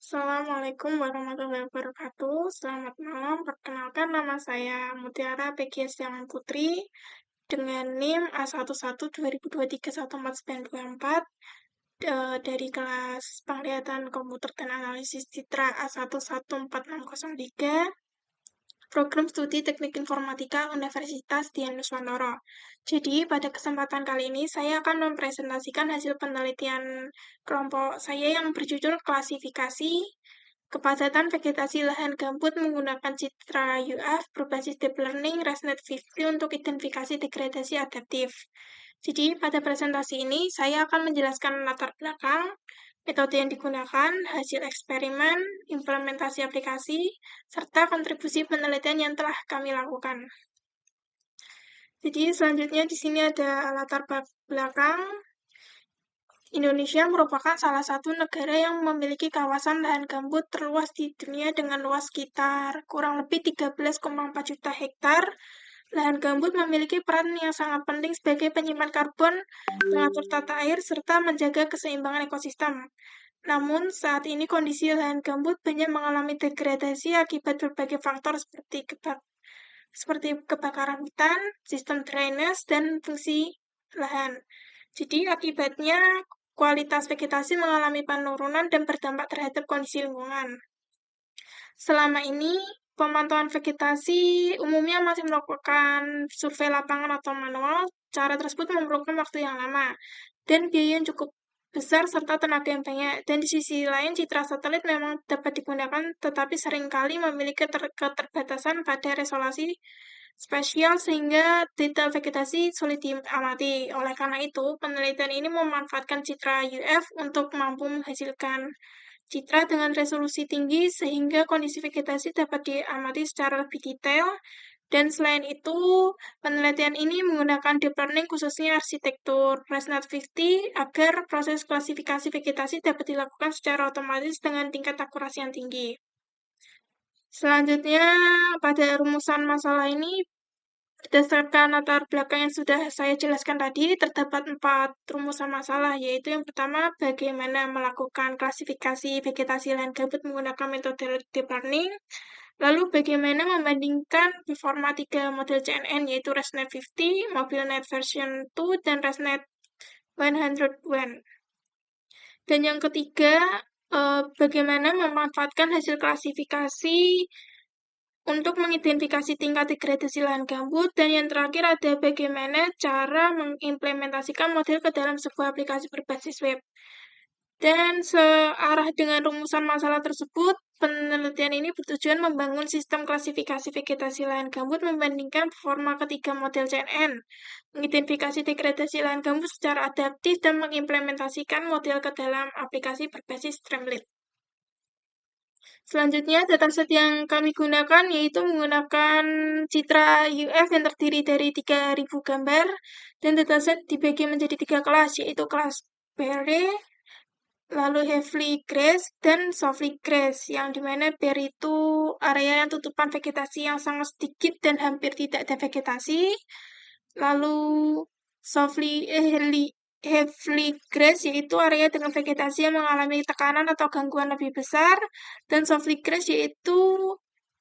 Assalamualaikum warahmatullahi wabarakatuh. Selamat malam. Perkenalkan nama saya Mutiara Peggy Estiawan Putri dengan NIM A1120231494 dari kelas Penglihatan Komputer dan Analisis Citra A111463, Program Studi Teknik Informatika Universitas Dianuswantoro. Jadi, pada kesempatan kali ini saya akan mempresentasikan hasil penelitian kelompok saya yang berjudul klasifikasi kepadatan vegetasi lahan gambut menggunakan citra UF berbasis Deep Learning ResNet-50 untuk identifikasi degradasi adaptif. Jadi, pada presentasi ini saya akan menjelaskan latar belakang, metode yang digunakan, hasil eksperimen, implementasi aplikasi, serta kontribusi penelitian yang telah kami lakukan. Jadi, selanjutnya di sini ada latar belakang. Indonesia merupakan salah satu negara yang memiliki kawasan lahan gambut terluas di dunia dengan luas sekitar kurang lebih 13,4 juta hektar. Lahan gambut memiliki peran yang sangat penting sebagai penyimpan karbon, mengatur tata air, serta menjaga keseimbangan ekosistem. Namun, saat ini kondisi lahan gambut banyak mengalami degradasi akibat berbagai faktor seperti kebakaran hutan, sistem drainase, dan fungsi lahan. Jadi, akibatnya kualitas vegetasi mengalami penurunan dan berdampak terhadap kondisi lingkungan. Selama ini, pemantauan vegetasi umumnya masih melakukan survei lapangan atau manual. Cara tersebut memerlukan waktu yang lama dan biaya yang cukup besar serta tenaga yang banyak. Dan di sisi lain, citra satelit memang dapat digunakan, tetapi seringkali memiliki keterbatasan pada resolusi spesial sehingga data vegetasi sulit diamati. Oleh karena itu, penelitian ini memanfaatkan citra UF untuk mampu menghasilkan citra dengan resolusi tinggi sehingga kondisi vegetasi dapat diamati secara lebih detail. Dan selain itu, penelitian ini menggunakan deep learning khususnya arsitektur ResNet-50 agar proses klasifikasi vegetasi dapat dilakukan secara otomatis dengan tingkat akurasi yang tinggi. Selanjutnya, pada rumusan masalah ini, berdasarkan latar belakang yang sudah saya jelaskan tadi, terdapat 4 rumusan masalah, yaitu yang pertama, bagaimana melakukan klasifikasi vegetasi lahan gambut menggunakan metode deep learning, lalu bagaimana membandingkan performa 3 model CNN, yaitu ResNet-50, MobileNet version 2, dan ResNet 101. Dan yang ketiga, bagaimana memanfaatkan hasil klasifikasi untuk mengidentifikasi tingkat degradasi lahan gambut, dan yang terakhir ada bagaimana cara mengimplementasikan model ke dalam sebuah aplikasi berbasis web. Dan searah dengan rumusan masalah tersebut, penelitian ini bertujuan membangun sistem klasifikasi vegetasi lahan gambut membandingkan performa ketiga model CNN, mengidentifikasi degradasi lahan gambut secara adaptif, dan mengimplementasikan model ke dalam aplikasi berbasis Streamlit. Selanjutnya, dataset yang kami gunakan yaitu menggunakan citra UF yang terdiri dari 3.000 gambar, dan dataset dibagi menjadi 3 kelas, yaitu kelas Bare, lalu Heavily Grass, dan Softly Grass, yang dimana Bare itu area yang tutupan vegetasi yang sangat sedikit dan hampir tidak ada vegetasi, lalu Heavily Grass yaitu area dengan vegetasi yang mengalami tekanan atau gangguan lebih besar, dan Softly Grass yaitu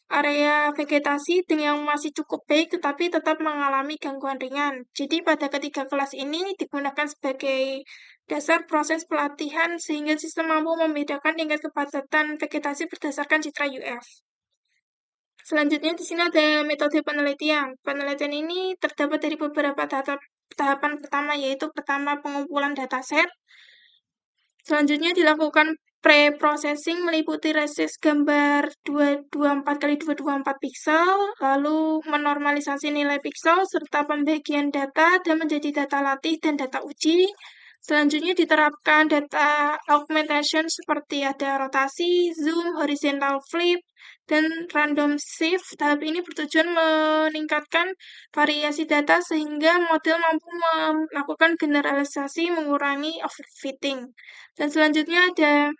area vegetasi yang masih cukup baik tetapi tetap mengalami gangguan ringan. Jadi pada ketiga kelas ini digunakan sebagai dasar proses pelatihan sehingga sistem mampu membedakan tingkat kepadatan vegetasi berdasarkan citra UF. Selanjutnya di sini ada metode penelitian. Penelitian ini terdapat dari beberapa tahapan pertama, yaitu pertama pengumpulan dataset. Selanjutnya dilakukan pre-processing meliputi reses gambar 224x224 piksel, lalu menormalisasi nilai piksel serta pembagian data dan menjadi data latih dan data uji. Selanjutnya diterapkan data augmentation seperti ada rotasi, zoom, horizontal flip, dan random shift. Tahap ini bertujuan meningkatkan variasi data sehingga model mampu melakukan generalisasi mengurangi overfitting. Dan selanjutnya ada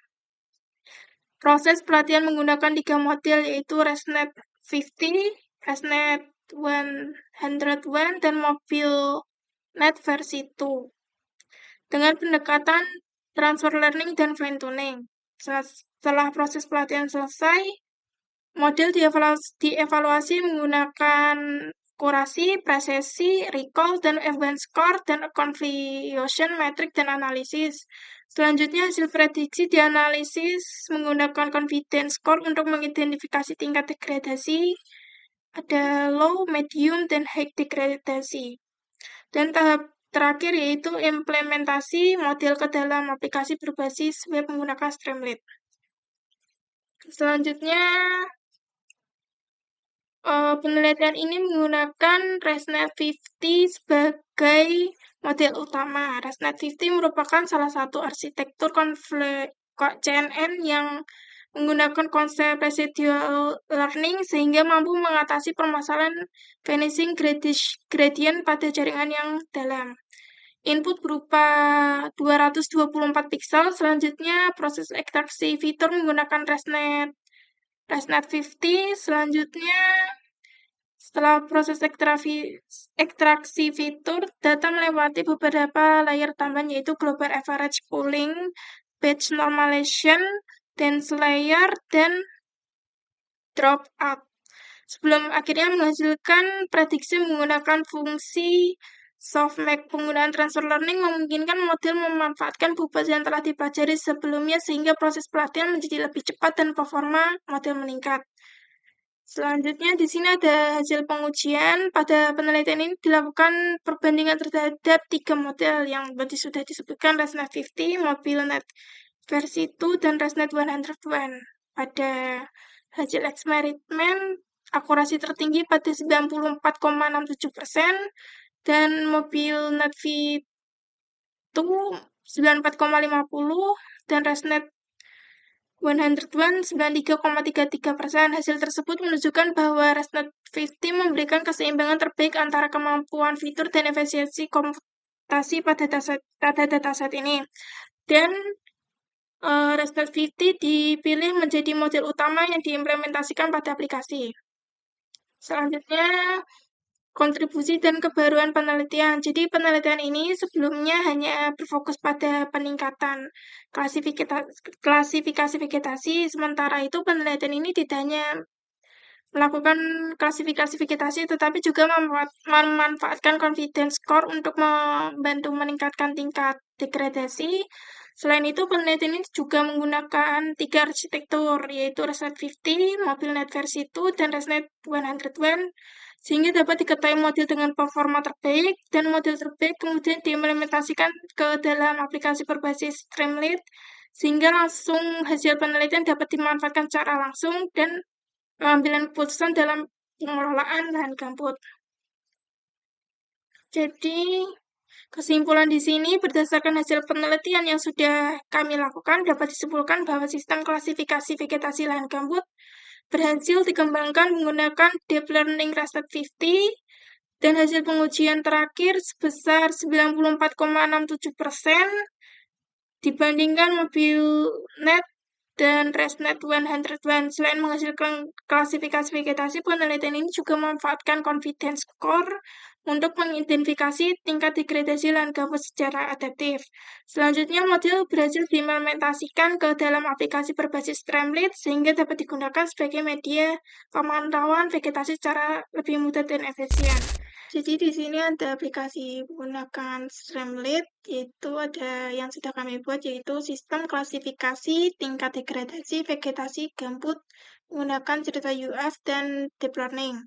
proses pelatihan menggunakan 3 model yaitu ResNet-50, ResNet 101, dan MobileNet versi 2 dengan pendekatan transfer learning dan fine tuning. Setelah proses pelatihan selesai, model dievaluasi menggunakan kurasi, presesi, recall, dan event score, dan confusion metric dan analisis. Selanjutnya, hasil prediksi dianalisis menggunakan confidence score untuk mengidentifikasi tingkat degradasi. Ada low, medium, dan high degradasi. Dan tahap terakhir yaitu implementasi model ke dalam aplikasi berbasis web menggunakan Streamlit. Selanjutnya, penelitian ini menggunakan ResNet 50 sebagai model utama. ResNet 50 merupakan salah satu arsitektur CNN yang menggunakan konsep residual learning sehingga mampu mengatasi permasalahan vanishing gradient pada jaringan yang dalam. Input berupa 224 piksel. Selanjutnya, proses ekstraksi fitur menggunakan ResNet 50. Selanjutnya, setelah proses ekstraksi fitur, data melewati beberapa layer tambahan yaitu global average pooling, batch normalization, dense layer, dan dropout. Sebelum akhirnya menghasilkan prediksi menggunakan fungsi softmax. Penggunaan transfer learning memungkinkan model memanfaatkan bubble yang telah dipelajari sebelumnya sehingga proses pelatihan menjadi lebih cepat dan performa model meningkat. Selanjutnya di sini ada hasil pengujian. Pada penelitian ini dilakukan perbandingan terhadap 3 model yang tadi sudah disebutkan, ResNet 50, MobileNet versi 2, dan ResNet 101. Pada hasil eksperimen, akurasi tertinggi pada 94,67% dan MobileNet V2 94,50 dan ResNet 101 93,33%. Hasil tersebut menunjukkan bahwa ResNet 50 memberikan keseimbangan terbaik antara kemampuan fitur dan efisiensi komputasi pada dataset ini. Dan ResNet 50 dipilih menjadi model utama yang diimplementasikan pada aplikasi. Selanjutnya, kontribusi dan kebaruan penelitian. Jadi penelitian ini sebelumnya hanya berfokus pada peningkatan klasifikasi vegetasi, sementara itu penelitian ini tidak hanya melakukan klasifikasi vegetasi, tetapi juga memanfaatkan confidence score untuk membantu meningkatkan tingkat degradasi. Selain itu, penelitian ini juga menggunakan 3 arsitektur, yaitu ResNet 50, MobileNet versi 2, dan ResNet 101, sehingga dapat diketahui model dengan performa terbaik, dan model terbaik kemudian diimplementasikan ke dalam aplikasi berbasis Streamlit, sehingga langsung hasil penelitian dapat dimanfaatkan secara langsung dan pengambilan keputusan dalam pengelolaan lahan gambut. Jadi, kesimpulan di sini berdasarkan hasil penelitian yang sudah kami lakukan dapat disimpulkan bahwa sistem klasifikasi vegetasi lahan gambut berhasil dikembangkan menggunakan Deep Learning ResNet 50 dan hasil pengujian terakhir sebesar 94,67% dibandingkan MobileNet dan ResNet 101. Selain menghasilkan klasifikasi vegetasi, penelitian ini juga memanfaatkan confidence score untuk mengidentifikasi tingkat degradasi lahan gambut secara adaptif. Selanjutnya, model berhasil diimplementasikan ke dalam aplikasi berbasis Streamlit sehingga dapat digunakan sebagai media pemantauan vegetasi secara lebih mudah dan efisien. Jadi di sini ada aplikasi menggunakan Streamlit, yaitu ada yang sudah kami buat, yaitu sistem klasifikasi tingkat degradasi vegetasi gambut menggunakan cerita UF dan Deep Learning.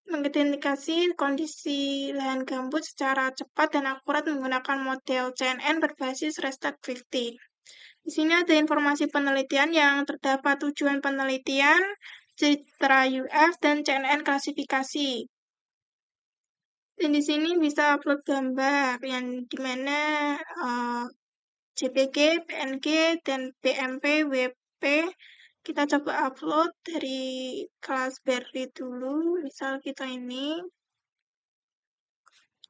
Mengidentifikasi kondisi lahan gambut secara cepat dan akurat menggunakan model CNN berbasis ResNet 50. Di sini ada informasi penelitian yang terdapat tujuan penelitian, cerita UF, dan CNN klasifikasi. Dan di sini bisa upload gambar yang dimana JPG, PNG, dan BMP, WP. Kita coba upload dari kelas Berkeley dulu. Misal kita ini.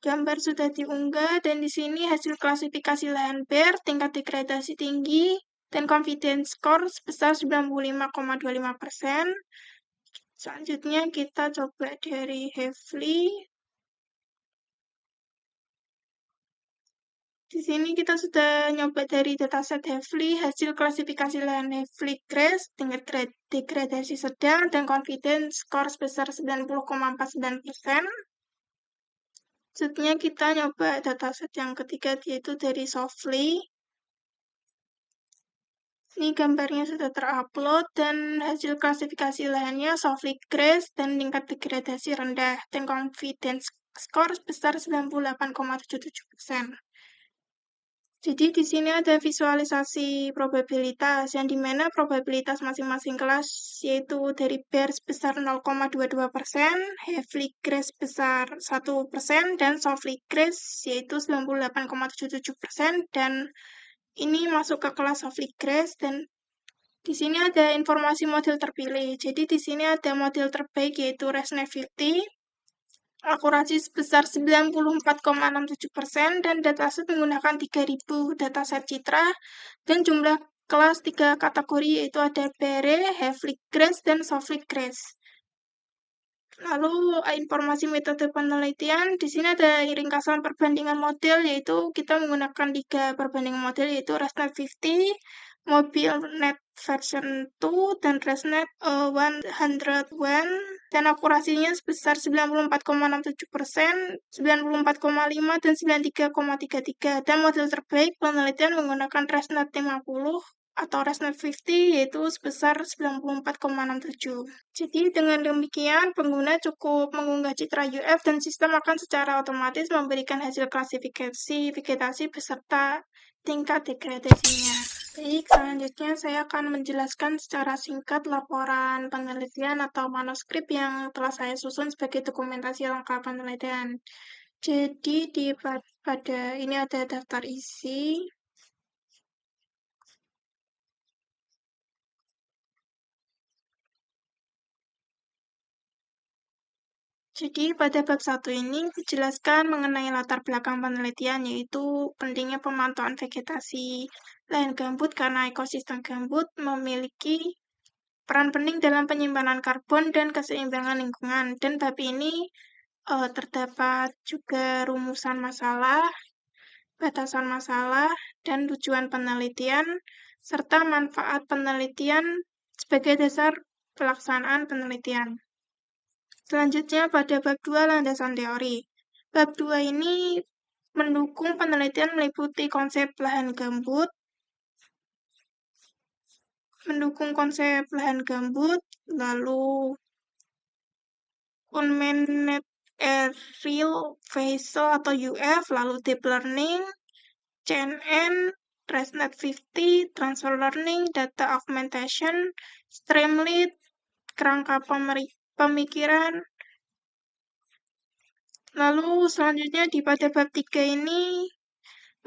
Gambar sudah diunggah dan di sini hasil klasifikasi lahan bare, tingkat degradasi tinggi, dan confidence score sebesar 95,25%. Selanjutnya kita coba dari Heavily. Di sini kita sudah nyoba dari dataset Hafley, hasil klasifikasi lahan Hafley Grass, tingkat degradasi sedang, dan confidence score sebesar 90,49%. Selanjutnya kita nyoba dataset yang ketiga, yaitu dari Softly. Ini gambarnya sudah terupload dan hasil klasifikasi lahannya Softly Grass dan tingkat degradasi rendah dan confidence score sebesar 98,77%. Jadi di sini ada visualisasi probabilitas yang dimana probabilitas masing-masing kelas yaitu dari Bear sebesar 0,22%, Heavily Grass sebesar 1%, dan Softly Grass yaitu 98,77%, dan ini masuk ke kelas Softly Grass. Dan di sini ada informasi model terpilih. Jadi di sini ada model terbaik yaitu ResNet 50, akurasi sebesar 94,67%, dan dataset menggunakan 3.000 dataset citra, dan jumlah kelas 3 kategori yaitu ada Bare, Heavily Grass, dan Softly Grass. Lalu informasi metode penelitian, di sini ada ringkasan perbandingan model, yaitu kita menggunakan 3 perbandingan model, yaitu ResNet 50, MobileNet version 2, dan ResNet 101, dan akurasinya sebesar 94,67%, 94,5%, dan 93,33%. Dan model terbaik penelitian menggunakan ResNet 50 atau ResNet 50, yaitu sebesar 94,67%. Jadi dengan demikian, pengguna cukup mengunggah citra UF dan sistem akan secara otomatis memberikan hasil klasifikasi vegetasi beserta tingkat degradasinya. Baik, selanjutnya saya akan menjelaskan secara singkat laporan penelitian atau manuskrip yang telah saya susun sebagai dokumentasi lengkap penelitian. Jadi pada ini ada daftar isi. Jadi pada bab 1 ini dijelaskan mengenai latar belakang penelitian, yaitu pentingnya pemantauan vegetasi lahan gambut karena ekosistem gambut memiliki peran penting dalam penyimpanan karbon dan keseimbangan lingkungan. Dan bab ini terdapat juga rumusan masalah, batasan masalah, dan tujuan penelitian, serta manfaat penelitian sebagai dasar pelaksanaan penelitian. Selanjutnya pada bab 2 landasan teori. Bab 2 ini mendukung penelitian meliputi konsep lahan gambut, lalu unmanaged aerial vessel atau UF, lalu deep learning, CNN, ResNet 50, transfer learning, data augmentation, Streamlit, kerangka pemikiran. Lalu selanjutnya di pada bab 3 ini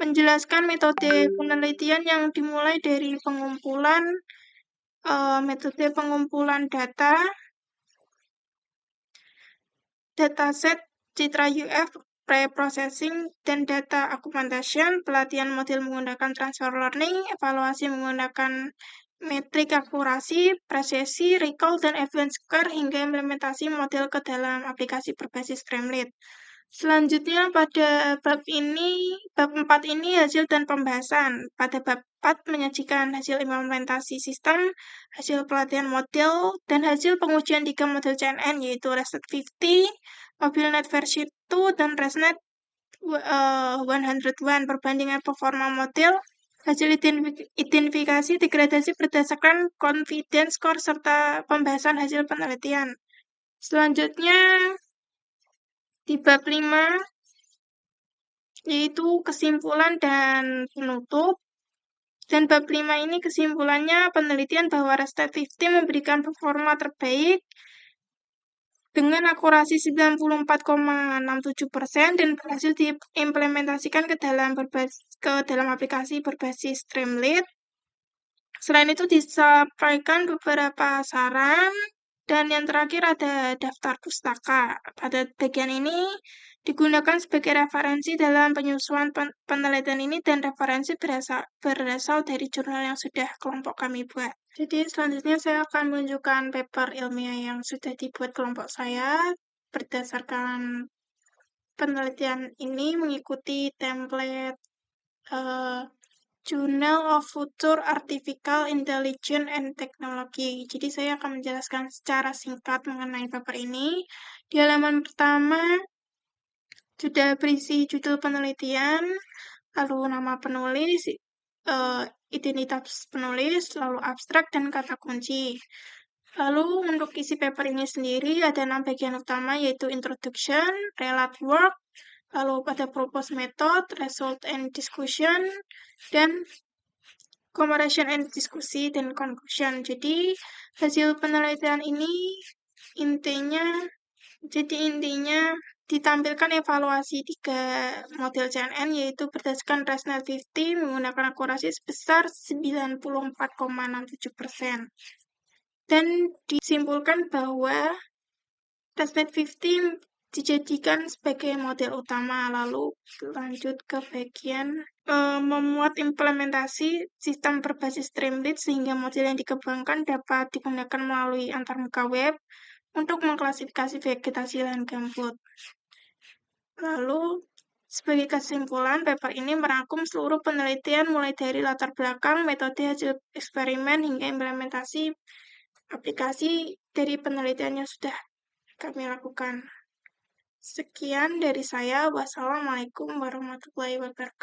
menjelaskan metode penelitian yang dimulai dari metode pengumpulan dataset, citra UF, pre-processing, dan data augmentation, pelatihan model menggunakan transfer learning, evaluasi menggunakan metrik akurasi, presisi, recall, dan event score, hingga implementasi model ke dalam aplikasi berbasis Streamlit. Selanjutnya pada bab 4 ini hasil dan pembahasan. Pada bab 4 menyajikan hasil implementasi sistem, hasil pelatihan model, dan hasil pengujian 3 model CNN, yaitu ResNet 50, MobileNet versi 2, dan ResNet 101, perbandingan performa model, hasil identifikasi degradasi berdasarkan confidence score, serta pembahasan hasil penelitian. Selanjutnya di bab 5 yaitu kesimpulan dan penutup. Dan bab 5 ini kesimpulannya penelitian bahwa ResNet 50 memberikan performa terbaik dengan akurasi 94,67% dan berhasil diimplementasikan ke dalam aplikasi berbasis Streamlit. Selain itu disampaikan beberapa saran, dan yang terakhir ada daftar pustaka. Pada bagian ini digunakan sebagai referensi dalam penyusunan penelitian ini, dan referensi berasal dari jurnal yang sudah kelompok kami buat. Jadi selanjutnya saya akan menunjukkan paper ilmiah yang sudah dibuat kelompok saya berdasarkan penelitian ini mengikuti template Journal of Future Artificial Intelligence and Technology. Jadi saya akan menjelaskan secara singkat mengenai paper ini. Di halaman pertama sudah berisi judul penelitian, lalu nama penulis, identitas penulis, lalu abstrak dan kata kunci. Lalu untuk isi paper ini sendiri ada 6 bagian utama, yaitu introduction, relate work, lalu pada propose method, result and discussion, dan comparison and diskusi, dan conclusion. Jadi hasil penelitian ini intinya ditampilkan evaluasi 3 model CNN, yaitu berdasarkan ResNet-50 menggunakan akurasi sebesar 94,67%. Dan disimpulkan bahwa ResNet-50 dijadikan sebagai model utama. Lalu lanjut ke bagian memuat implementasi sistem berbasis Streamlit sehingga model yang dikembangkan dapat digunakan melalui antarmuka web untuk mengklasifikasi vegetasi lahan gambut. Lalu, sebagai kesimpulan, paper ini merangkum seluruh penelitian mulai dari latar belakang, metode hasil eksperimen, hingga implementasi aplikasi dari penelitian yang sudah kami lakukan. Sekian dari saya. Wassalamualaikum warahmatullahi wabarakatuh.